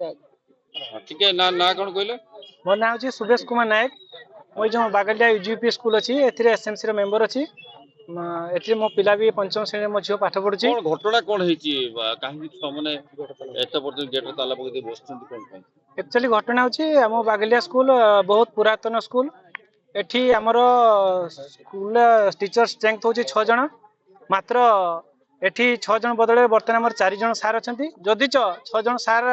ଟିକେ ନା କଣ କହିଲେ? ମୋ ନାଁ ହେଉଛି ସୁବେଶ କୁମାର ନାୟକ। ମୁଁ ଯେଉଁ ବାଗଲିଆ ୟୁପି ସ୍କୁଲ ଅଛି ଏଥିରେ ଏସଏମସି ର ମେମ୍ବର ଅଛି। ଏଠି ମୋ ପିଲା ବି ପଞ୍ଚମ ଶ୍ରେଣୀରେ ମୋ ଝିଅ ପାଠ ପଢୁଛି। କଣ ଘଟଣା କଣ ହେଇଛି କାହିଁକି ଛୁଆମାନେ ଏତେ ପର୍ଯ୍ୟନ୍ତ ଗେଟ୍ ତାଲା ପକେଇ ବସୁଛନ୍ତି କଣ ପାଇଁ? एक्चुअली घटना होची आम बागलिया स्कूल बहुत पुरातन स्कूल। एठी आमर स्कूल टीचर स्ट्रेंथ होची 6 जण मात्र एठी 6 जण बदले वर्तमान आमर 4 जण सार अछंती जदि 6 जण सार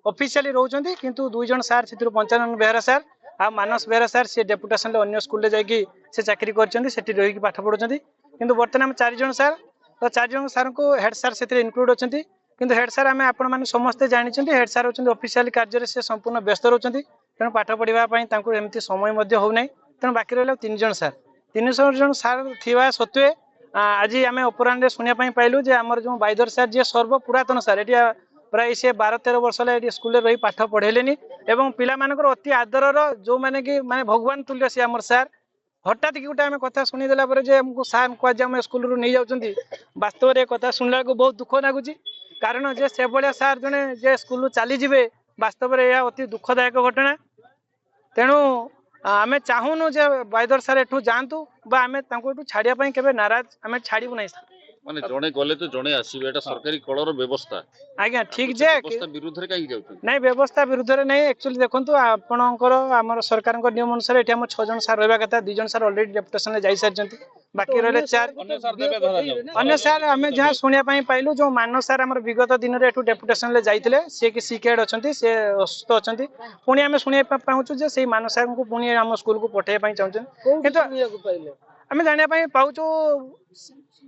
ऑफिशियली रहउचंती किंतु 2 जण सार सेतिर पंचानन बेहरा सार आ मानस बेहरा सार से डेपुटेशन ले अन्य स्कूल ले जाई से चाकरी करचंती सेठी रही की पाठ पढुचंती किंतु वर्तमान 4 जण सार तो 4 जण सार को हेड सार सेतिर इंक्लूड अछंती किंतु हेड सार आमे आपण माने समस्त जानिछंती हेड सार होचंती ऑफिशियल कार्य से संपूर्ण व्यस्त रहउचंती तेणु पाठ पढ़िबा पई तांको एमती समय मध्ये हो नै तेणु बाकी रहला 3 जण सार 300 जण सार थिवा सत्वे आज आमे अपरान रे सुनिया पई पाइलु जे हमर जो बाइदर सार जे सर्व पुरातन सार एटी प्राय से 12-13 वर्ष ले स्कूल रही पाठ पढ़ेलेनी एवं पिला मानकर अति आदरर जो माने कि माने भगवान तुल्य से हमर सार हठात कि गोटे आम कथा शुणी देला पर जे हमको सार को आज आम स्कूल रू नहीं जाउचंती वास्तव रे कथा सुनला को बहुत दुख लागुची कारण जे से भलिया सार जने जे स्कूल चली जिवे वास्तव रे या अति दुखदायक घटना तेणु आमे चाहूनु जे बाइदर सार एठू जानतु बा आमे तांको एठू छाड़िया पई केबे नाराज आमे छाड़ीबु नै माने जणे गले तो जणे आसीबे एटा सरकारी कलर व्यवस्था आज्ञा ठीक जे व्यवस्था विरुद्ध रे काई जाउछ नहीं व्यवस्था विरुद्ध रे नहीं एक्चुअली देखंतु आपणकर हमर सरकार को नियम अनुसार एठी हम 6 जण सार रहबा कथा 2 जण सार ऑलरेडी डेपुटेशन ले जाई सारजंती बाकी रहले 4 अन्य सार हमें जहां सुनिया पई पाइलु जो मानस सार हमर विगत दिन रे एठू डेपुटेशन ले जाइतिले से कि सीकेड अछंती से असुस्थ अछंती पुनी हमें सुनिया पाउछु जे सेही मानस सार को पुनी हम स्कूल को पठे पई चाहछन किंतु हमें जानिया पई पाउछु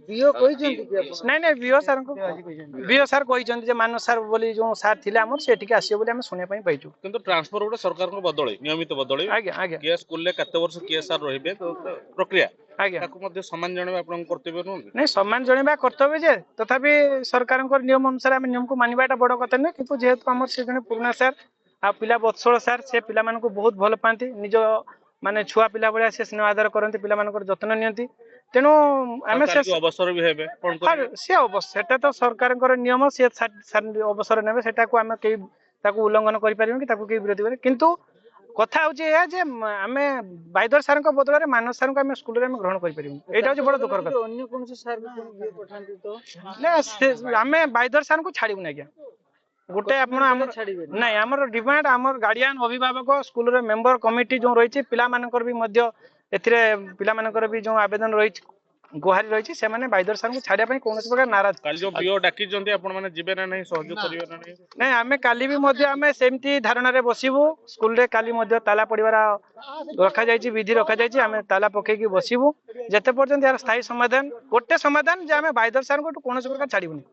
बियो कहिजंती नहीं बियो सार कहिजंती जे मानस सार बोली जो सार थिले हमर से एठिके आसीबो बोली हम सुनिया पई पाइछु किंतु ट्रांसफर गोटे सरकार को बदले नियमित बदले आज्ञा के स्कूल ले कते वर्ष के सार रहिबे तो प्रक्रिया आज्ञा ताको मध्ये सम्मान जणबा आपन कर्तव्य न नहीं सम्मान जणबा कर्तव्य जे तथापि सरकार को नियम अनुसार हम नियम को मानिबाटा बड़ कथा न किंतु जेहेतु हमर से जने पुराना सार आ पिला बत्सळ सार से पिला मान को बहुत भल पांती निज माने छुआ पिला बळिया से स्नेह आदर करंती पिला मान को जत्न नियंती तेणु आमे से अवसर भी हेबे कोन से अवसर सेटा तो सरकार को नियम से अवसर नेबे सेटा को आमे के ताको उल्लंघन करि परिबो कि ताको के विरोधी करे किंतु कथा होची या जे आमे बाइदर सार को बदला रे मानस सार को आमे स्कूल रे आमे ग्रहण करि परिबो एटा होची बड़ दुखर कथा अन्य कोन से सार को पठांती तो ले आमे बाइदर सार को छाड़ीबु ना क्या गोटे आपण हमर नहीं हमर डिमांड हमर गार्डियन अभिभावक स्कूल रे मेंबर कमिटी जो रही पिला मानकर भी मध्य एथिरे पिला मानकर भी जो आवेदन रही गुहारी रही से माने बाइदर सार को छाड़िया पई कोनोस प्रकार नाराज काल जो बियो डाकी जंती आपण माने जिबे ना नहीं सहयोग करिवे ना नहीं आमे काली भी मध्य आमे सेमती धारणा रे बसिबु स्कूल रे काली मध्य ताला पडिवारा रखा जायछि विधि रखा जायछि आमे ताला पके की बसिबु जते पर्यंत यार स्थायी समाधान गोटे समाधान जे आमे बाइदर सार को कोनोस प्रकार छाड़ीबुनी